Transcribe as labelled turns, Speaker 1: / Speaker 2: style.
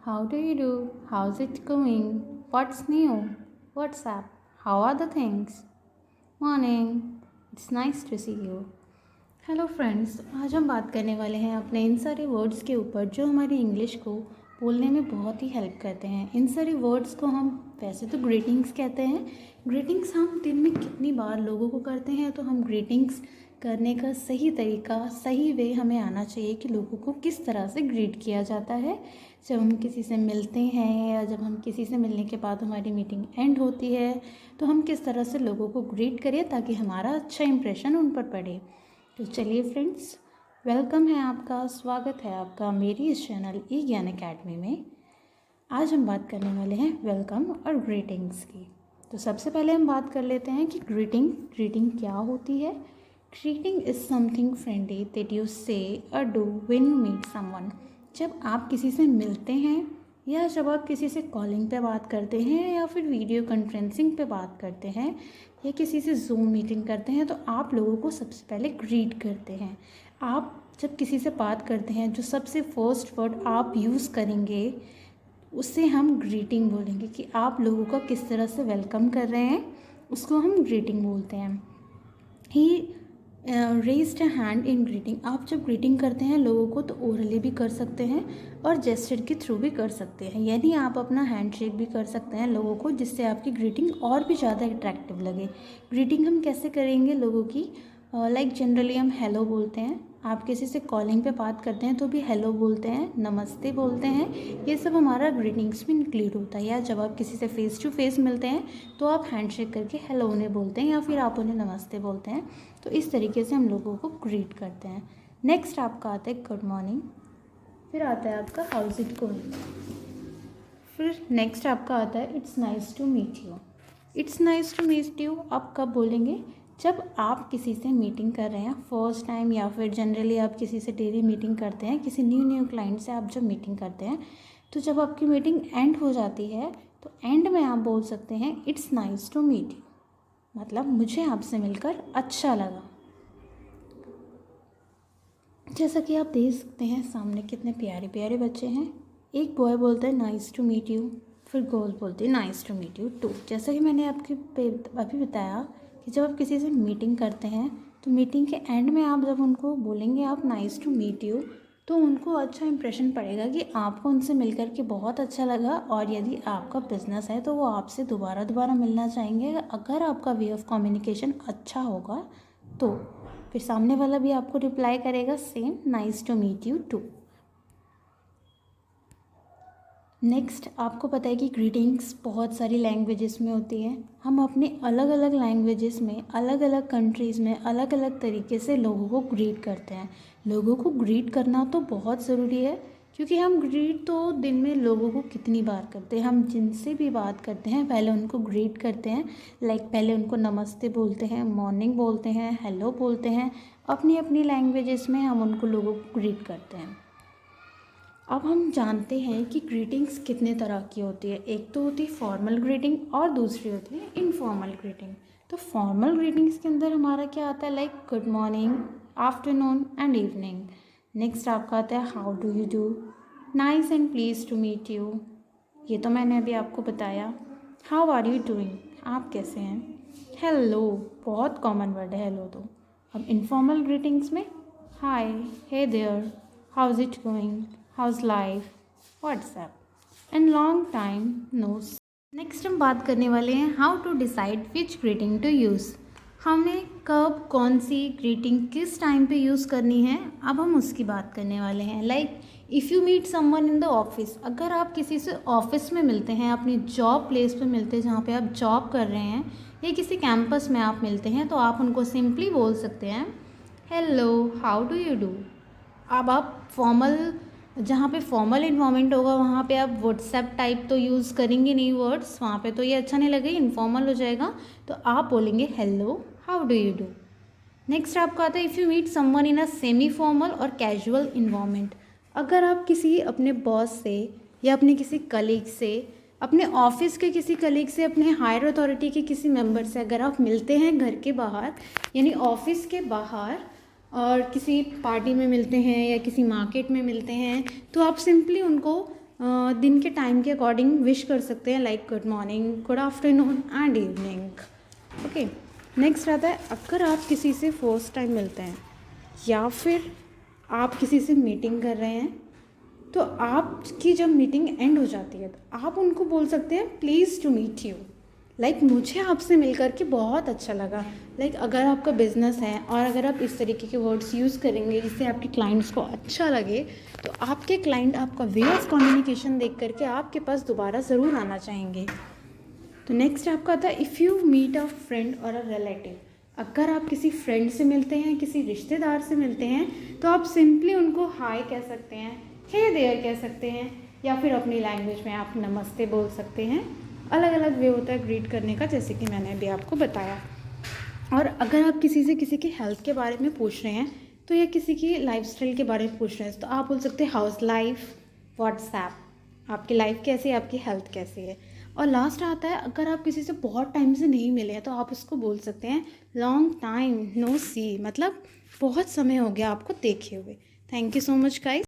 Speaker 1: How do you do? How's it going? What's new? What's up? How are the things? Morning. It's nice to see you. Hello friends, आज हम बात करने वाले हैं अपने इन सारे वर्ड्स के ऊपर जो हमारी इंग्लिश को बोलने में बहुत ही हेल्प करते हैं। इन सारे वर्ड्स को हम वैसे तो ग्रीटिंग्स कहते हैं। ग्रीटिंग्स हम दिन में कितनी बार लोगों को करते हैं, तो हम ग्रीटिंग्स करने का सही तरीका, सही वे हमें आना चाहिए कि लोगों को किस तरह से ग्रीट किया जाता है। जब हम किसी से मिलते हैं या जब हम किसी से मिलने के बाद हमारी मीटिंग एंड होती है, तो हम किस तरह से लोगों को ग्रीट करें ताकि हमारा अच्छा इंप्रेशन उन पर पड़े। तो चलिए फ्रेंड्स, वेलकम है आपका, स्वागत है आपका मेरी इस चैनल ई ज्ञान अकेडमी में। आज हम बात करने वाले हैं वेलकम और ग्रीटिंग्स की। तो सबसे पहले हम बात कर लेते हैं कि ग्रीटिंग क्या होती है। Greeting is something friendly that you say or do when you meet someone. जब आप किसी से मिलते हैं या जब आप किसी से कॉलिंग पे बात करते हैं या फिर वीडियो कॉन्फ्रेंसिंग पे बात करते हैं या किसी से जूम मीटिंग करते हैं, तो आप लोगों को सबसे पहले ग्रीट करते हैं। आप जब किसी से बात करते हैं, जो सबसे फर्स्ट वर्ड आप यूज़ करेंगे उससे हम ग्रीटिंग बोलेंगे कि आप लोगों का किस तरह से वेलकम कर रहे हैं, उसको हम ग्रीटिंग बोलते हैं। He raised a hand in greeting. आप जब ग्रीटिंग करते हैं लोगों को, तो ओरली भी कर सकते हैं और जेस्चर के थ्रू भी कर सकते हैं, यानी आप अपना हैंडशेक भी कर सकते हैं लोगों को, जिससे आपकी ग्रीटिंग और भी ज़्यादा अट्रैक्टिव लगे। ग्रीटिंग हम कैसे करेंगे लोगों की? लाइक जनरली हम हेलो बोलते हैं। आप किसी से कॉलिंग पे बात करते हैं तो भी हेलो बोलते हैं, नमस्ते बोलते हैं। ये सब हमारा ग्रीटिंग्स में इंक्लूड होता है। या जब आप किसी से फेस टू फेस मिलते हैं तो आप हैंडशेक करके हेलो उन्हें बोलते हैं या फिर आप उन्हें नमस्ते बोलते हैं। तो इस तरीके से हम लोगों को ग्रीट करते हैं। नेक्स्ट आपका आता है गुड मॉर्निंग, फिर आता है आपका हाउस इट गोइंग, फिर नेक्स्ट आपका आता है it's nice to meet you. It's nice to meet you आप कब बोलेंगे? जब आप किसी से मीटिंग कर रहे हैं फर्स्ट टाइम, या फिर जनरली आप किसी से डेली मीटिंग करते हैं, किसी न्यू क्लाइंट से आप जब मीटिंग करते हैं, तो जब आपकी मीटिंग एंड हो जाती है तो एंड में आप बोल सकते हैं it's nice to meet you, मतलब मुझे आपसे मिलकर अच्छा लगा। जैसा कि आप देख सकते हैं सामने कितने प्यारे प्यारे बच्चे हैं। एक बॉय बोलता है नाइस टू मीट यू, फिर गर्ल बोलती है nice to meet you too. जैसा कि मैंने अभी बताया कि जब आप किसी से मीटिंग करते हैं तो मीटिंग के एंड में आप जब उनको बोलेंगे आप नाइस टू मीट यू, तो उनको अच्छा इंप्रेशन पड़ेगा कि आपको उनसे मिलकर के बहुत अच्छा लगा, और यदि आपका बिजनेस है तो वो आपसे दोबारा मिलना चाहेंगे। अगर आपका वे ऑफ कम्युनिकेशन अच्छा होगा तो फिर सामने वाला भी आपको रिप्लाई करेगा same, nice to meet you too. Next, आपको पता है कि ग्रीटिंग्स बहुत सारी लैंग्वेजेस में होती हैं। हम अपने अलग अलग लैंग्वेजेस में, अलग अलग कंट्रीज़ में अलग अलग तरीके से लोगों को ग्रीट करते हैं। लोगों को ग्रीट करना तो बहुत ज़रूरी है, क्योंकि हम ग्रीट तो दिन में लोगों को कितनी बार करते हैं। हम जिनसे भी बात करते हैं पहले उनको ग्रीट करते हैं। लाइक पहले उनको नमस्ते बोलते हैं, मॉर्निंग बोलते हैं, हेलो बोलते हैं। अपनी अपनी लैंग्वेजेस में हम उनको लोगों को ग्रीट करते हैं। अब हम जानते हैं कि ग्रीटिंग्स कितने तरह की होती है। एक तो होती है फॉर्मल ग्रीटिंग और दूसरी होती है इनफॉर्मल ग्रीटिंग। तो फॉर्मल ग्रीटिंग्स के अंदर हमारा क्या आता है? Like good morning, afternoon and evening. Next आपका आता है how do you do, nice and pleased to meet you, ये तो मैंने अभी आपको बताया। हाउ आर यू डूइंग, आप कैसे हैं। हेलो, बहुत कॉमन वर्ड है हेलो तो। अब इनफॉर्मल ग्रीटिंग्स में hi, hey there, how's it going, how's life, what's up and long time no. Next हम बात करने वाले हैं how to decide which greeting to use. हमें कब कौन सी ग्रीटिंग किस टाइम पे यूज़ करनी है, अब हम उसकी बात करने वाले हैं। Like if you meet someone in the office, अगर आप किसी से ऑफिस में मिलते हैं, अपनी जॉब प्लेस पे मिलते हैं जहाँ पे आप जॉब कर रहे हैं, या किसी कैंपस में आप मिलते हैं, तो आप उनको सिंपली बोल सकते हैं hello, how do you do. अब आप फॉर्मल, जहाँ पे फॉर्मल इन्वायरमेंट होगा वहाँ पे आप व्हाट्सएप टाइप तो यूज़ करेंगे नहीं वर्ड्स, वहाँ पे तो ये अच्छा नहीं लगेगा, इनफॉर्मल हो जाएगा। तो आप बोलेंगे hello, how do you do. Next आपका आता है if you meet someone in a semi formal or casual environment. अगर आप किसी अपने बॉस से या अपने किसी कलीग से, अपने ऑफिस के किसी कलीग से, अपने हायर अथॉरिटी के किसी मेंबर से अगर आप मिलते हैं घर के बाहर, यानी ऑफिस के बाहर, और किसी पार्टी में मिलते हैं या किसी मार्केट में मिलते हैं, तो आप सिंपली उनको दिन के टाइम के अकॉर्डिंग विश कर सकते हैं, like good morning, good afternoon and evening. Okay, next आता है अगर आप किसी से फर्स्ट टाइम मिलते हैं या फिर आप किसी से मीटिंग कर रहे हैं, तो आपकी जब मीटिंग एंड हो जाती है तो आप उनको बोल सकते हैं pleased to meet you, like मुझे आपसे मिल करके बहुत अच्छा लगा। लाइक अगर आपका बिजनेस है और अगर आप इस तरीके के वर्ड्स यूज़ करेंगे जिससे आपके क्लाइंट्स को अच्छा लगे, तो आपके क्लाइंट आपका वे ऑफ कम्युनिकेशन देख करके आपके पास दोबारा ज़रूर आना चाहेंगे। तो नेक्स्ट आपका आता है if you meet a friend or a relative. अगर आप किसी फ्रेंड से मिलते हैं, किसी रिश्तेदार से मिलते हैं, तो आप सिंपली उनको हाय कह सकते हैं, हे देयर कह सकते हैं, या फिर अपनी लैंग्वेज में आप नमस्ते बोल सकते हैं। अलग अलग वे होता है ग्रीट करने का, जैसे कि मैंने अभी आपको बताया। और अगर आप किसी से किसी की हेल्थ के बारे में पूछ रहे हैं, तो या किसी की लाइफस्टाइल के बारे में पूछ रहे हैं, तो आप बोल सकते हैं हाउस लाइफ, व्हाट्सएप, आपकी लाइफ कैसी है, आपकी हेल्थ कैसी है। और लास्ट आता है अगर आप किसी से बहुत टाइम से नहीं मिले हैं, तो आप उसको बोल सकते हैं लॉन्ग टाइम नो सी, मतलब बहुत समय हो गया आपको देखे हुए। Thank you so much guys.